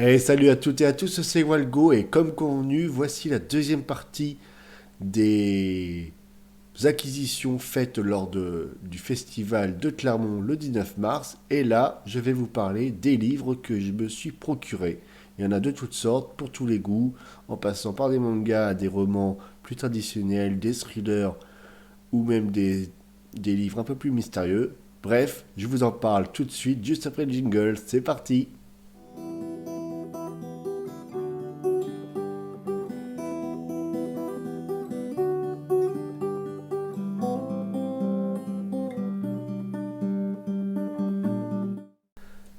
Et salut à toutes et à tous, c'est Walgo et comme convenu, voici la deuxième partie des acquisitions faites du festival de Clermont le 19 mars. Et là, je vais vous parler des livres que je me suis procurés. Il y en a de toutes sortes, pour tous les goûts, en passant par des mangas, des romans plus traditionnels, des thrillers ou même des livres un peu plus mystérieux. Bref, je vous en parle tout de suite, juste après le jingle. C'est parti!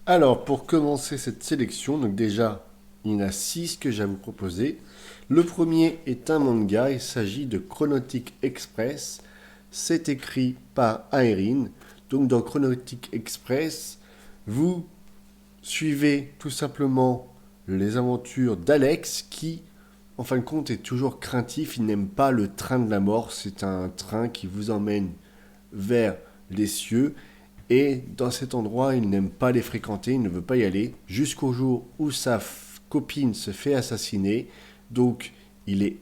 Alors, pour commencer cette sélection, donc déjà, il y en a 6 que j'ai à vous proposer. Le premier est un manga, il s'agit de Chronotic Express. C'est écrit par Aerin. Donc dans Chronotic Express, vous suivez tout simplement les aventures d'Alex qui, en fin de compte, est toujours craintif. Il n'aime pas le train de la mort. C'est un train qui vous emmène vers les cieux. Et dans cet endroit, il n'aime pas les fréquenter, il ne veut pas y aller, jusqu'au jour où sa copine se fait assassiner. Donc, il est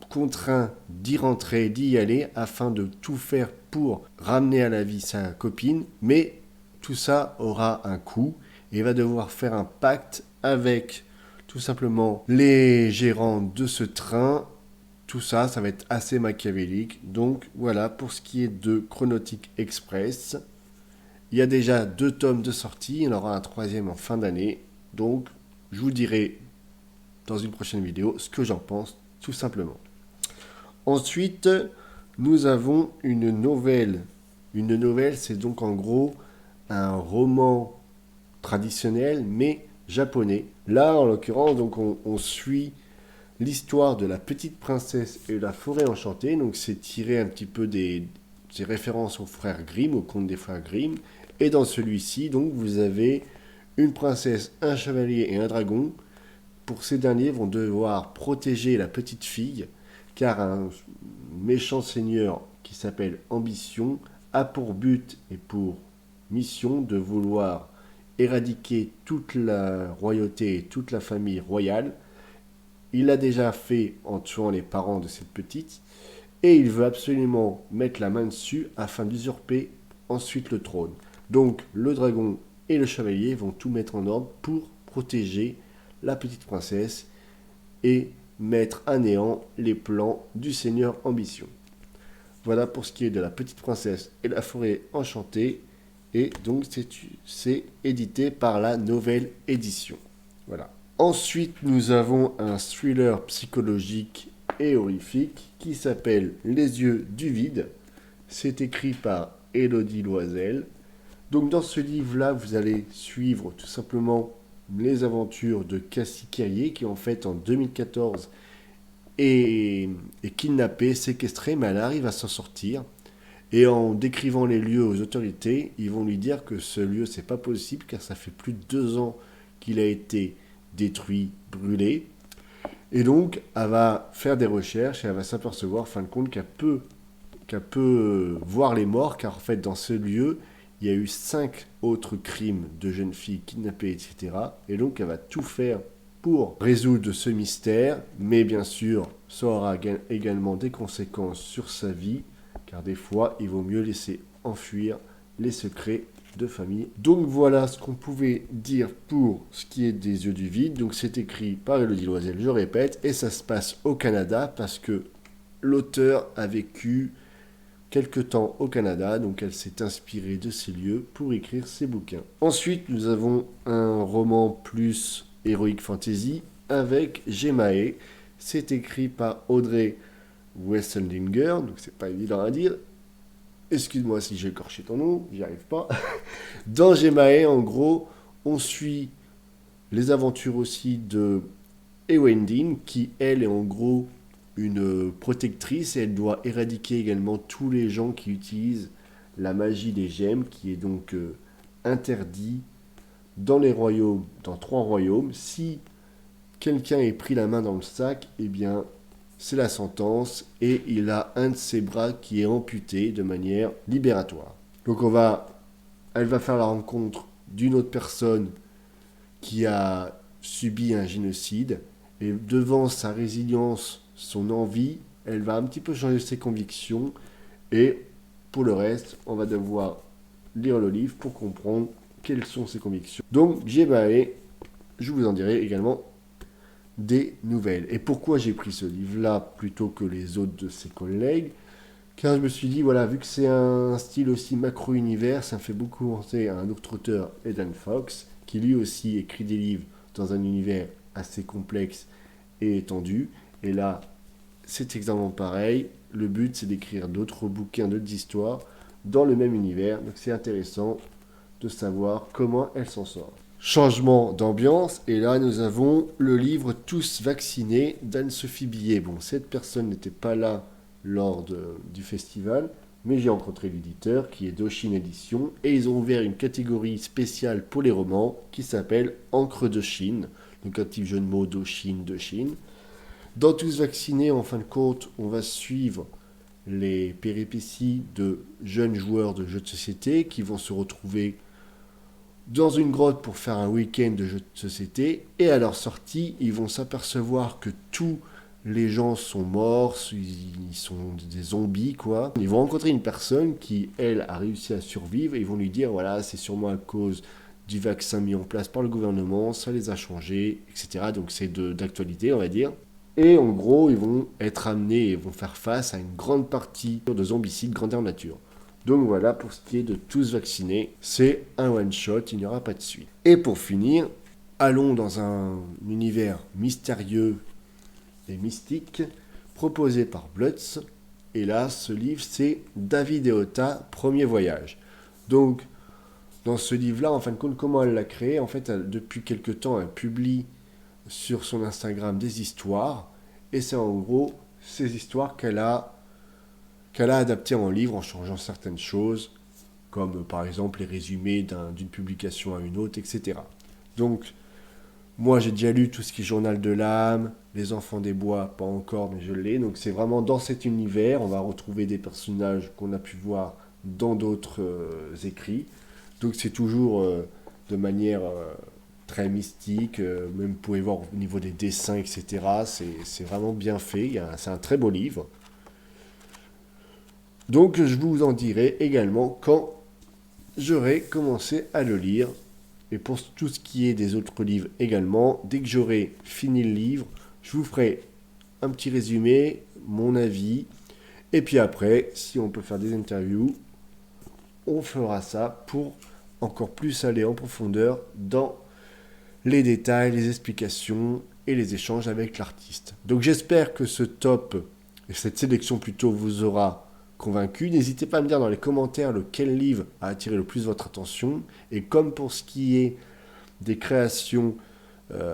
contraint d'y rentrer, d'y aller, afin de tout faire pour ramener à la vie sa copine. Mais tout ça aura un coût, et il va devoir faire un pacte avec tout simplement les gérants de ce train. Tout ça, ça va être assez machiavélique. Donc voilà pour ce qui est de Chronotic Express. Il y a déjà 2 tomes de sortie, il y en aura un troisième en fin d'année. Donc, je vous dirai dans une prochaine vidéo ce que j'en pense, tout simplement. Ensuite, nous avons une nouvelle. Une nouvelle, c'est donc en gros un roman traditionnel, mais japonais. Là, en l'occurrence, donc on suit l'histoire de la petite princesse et la forêt enchantée. Donc, c'est tiré un petit peu des références aux frères Grimm, au conte des frères Grimm. Et dans celui-ci, donc, vous avez une princesse, un chevalier et un dragon. Pour ces derniers vont devoir protéger la petite fille, car un méchant seigneur qui s'appelle Ambition a pour but et pour mission de vouloir éradiquer toute la royauté et toute la famille royale. Il l'a déjà fait en tuant les parents de cette petite, et il veut absolument mettre la main dessus afin d'usurper ensuite le trône. Donc le dragon et le chevalier vont tout mettre en ordre pour protéger la petite princesse et mettre à néant les plans du seigneur Ambition. Voilà pour ce qui est de la petite princesse et la forêt enchantée. Et donc c'est édité par la Nouvelle Édition. Voilà. Ensuite, nous avons un thriller psychologique et horrifique qui s'appelle Les yeux du vide. C'est écrit par Élodie Loisel. Donc dans ce livre-là, vous allez suivre tout simplement les aventures de Cassie Carrier qui en fait en 2014 est kidnappée, séquestrée, mais elle arrive à s'en sortir. Et en décrivant les lieux aux autorités, ils vont lui dire que ce lieu, c'est pas possible car ça fait plus de 2 ans qu'il a été détruit, brûlé. Et donc, elle va faire des recherches et elle va s'apercevoir, en fin de compte, qu'elle peut voir les morts, car en fait, dans ce lieu, il y a eu 5 autres crimes de jeunes filles kidnappées, etc. Et donc, elle va tout faire pour résoudre ce mystère, mais bien sûr, ça aura également des conséquences sur sa vie, car des fois, il vaut mieux laisser enfuir les secrets de famille. Donc voilà ce qu'on pouvait dire pour ce qui est des yeux du vide. Donc c'est écrit par Élodie Loisel, je répète, et ça se passe au Canada parce que l'auteur a vécu quelque temps au Canada, donc elle s'est inspirée de ces lieux pour écrire ses bouquins. Ensuite, nous avons un roman plus héroïque fantasy avec Gemae. C'est écrit par Audrey Wesseldinger, donc c'est pas évident à dire. Excuse-moi si j'ai écorché ton nom, j'y arrive pas. Dans Gemae, en gros, on suit les aventures aussi de Ewendine, qui elle est en gros une protectrice et elle doit éradiquer également tous les gens qui utilisent la magie des gemmes, qui est donc interdit dans les royaumes, dans 3 royaumes. Si quelqu'un est pris la main dans le sac, eh bien c'est la sentence et il a un de ses bras qui est amputé de manière libératoire. Donc elle va faire la rencontre d'une autre personne qui a subi un génocide. Et devant sa résilience, son envie, elle va un petit peu changer ses convictions. Et pour le reste, on va devoir lire le livre pour comprendre quelles sont ses convictions. Donc, Jebae, je vous en dirai également des nouvelles. Et pourquoi j'ai pris ce livre-là plutôt que les autres de ses collègues? Car je me suis dit, voilà, vu que c'est un style aussi macro-univers, ça me fait beaucoup penser à un autre auteur, Eden Fox, qui lui aussi écrit des livres dans un univers assez complexe et étendu. Et là, c'est exactement pareil. Le but, c'est d'écrire d'autres bouquins, d'autres histoires dans le même univers. Donc c'est intéressant de savoir comment elle s'en sort. Changement d'ambiance, et là nous avons le livre Tous vaccinés d'Anne-Sophie Billet. Bon, cette personne n'était pas là lors du festival, mais j'ai rencontré l'éditeur qui est Doshin Édition, et ils ont ouvert une catégorie spéciale pour les romans qui s'appelle Encre de Chine, donc un petit jeu de mots Doshin, de Chine. Dans Tous vaccinés, en fin de compte, on va suivre les péripéties de jeunes joueurs de jeux de société qui vont se retrouver dans une grotte pour faire un week-end de jeux de société, et à leur sortie, ils vont s'apercevoir que tous les gens sont morts, ils sont des zombies, quoi. Ils vont rencontrer une personne qui, elle, a réussi à survivre, et ils vont lui dire, voilà, c'est sûrement à cause du vaccin mis en place par le gouvernement, ça les a changés, etc. Donc c'est d'actualité, on va dire. Et en gros, ils vont être amenés et vont faire face à une grande partie de zombicides grandeur nature. Donc voilà, pour ce qui est de Tous vaccinés, c'est un one-shot, il n'y aura pas de suite. Et pour finir, allons dans un univers mystérieux et mystique, proposé par Blutz. Et là, ce livre, c'est David et Ota, Premier voyage. Donc, dans ce livre-là, en fin de compte, comment elle l'a créé? En fait, depuis quelque temps, elle publie sur son Instagram des histoires. Et c'est en gros ces histoires qu'elle a adapté en livre en changeant certaines choses, comme par exemple les résumés d'une publication à une autre, etc. Donc, moi j'ai déjà lu tout ce qui est Journal de l'âme, Les Enfants des Bois, pas encore, mais je l'ai. Donc c'est vraiment dans cet univers, on va retrouver des personnages qu'on a pu voir dans d'autres écrits. Donc c'est toujours de manière très mystique, même vous pouvez voir au niveau des dessins, etc. C'est vraiment bien fait, c'est un très beau livre. Donc je vous en dirai également quand j'aurai commencé à le lire. Et pour tout ce qui est des autres livres également, dès que j'aurai fini le livre, je vous ferai un petit résumé, mon avis. Et puis après, si on peut faire des interviews, on fera ça pour encore plus aller en profondeur dans les détails, les explications et les échanges avec l'artiste. Donc j'espère que ce top, et cette sélection plutôt, vous aura convaincu. N'hésitez pas à me dire dans les commentaires lequel livre a attiré le plus votre attention. Et comme pour ce qui est des créations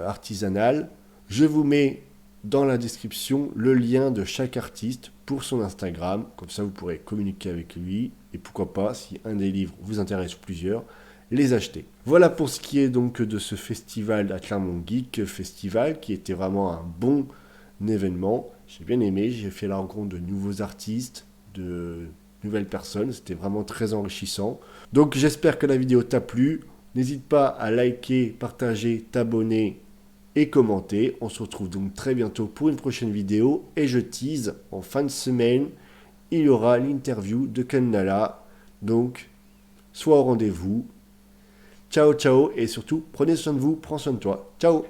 artisanales, je vous mets dans la description le lien de chaque artiste pour son Instagram. Comme ça, vous pourrez communiquer avec lui. Et pourquoi pas, si un des livres vous intéresse ou plusieurs, les acheter. Voilà pour ce qui est donc de ce festival à Clermont Geek Festival, qui était vraiment un bon événement. J'ai bien aimé, j'ai fait la rencontre de nouveaux artistes, de nouvelles personnes, c'était vraiment très enrichissant. Donc j'espère que la vidéo t'a plu. N'hésite pas à liker, partager, t'abonner et commenter. On se retrouve donc très bientôt pour une prochaine vidéo. Et je tease, en fin de semaine, il y aura l'interview de Kendala. Donc, sois au rendez-vous. Ciao, ciao, et surtout, prenez soin de vous, prends soin de toi. Ciao!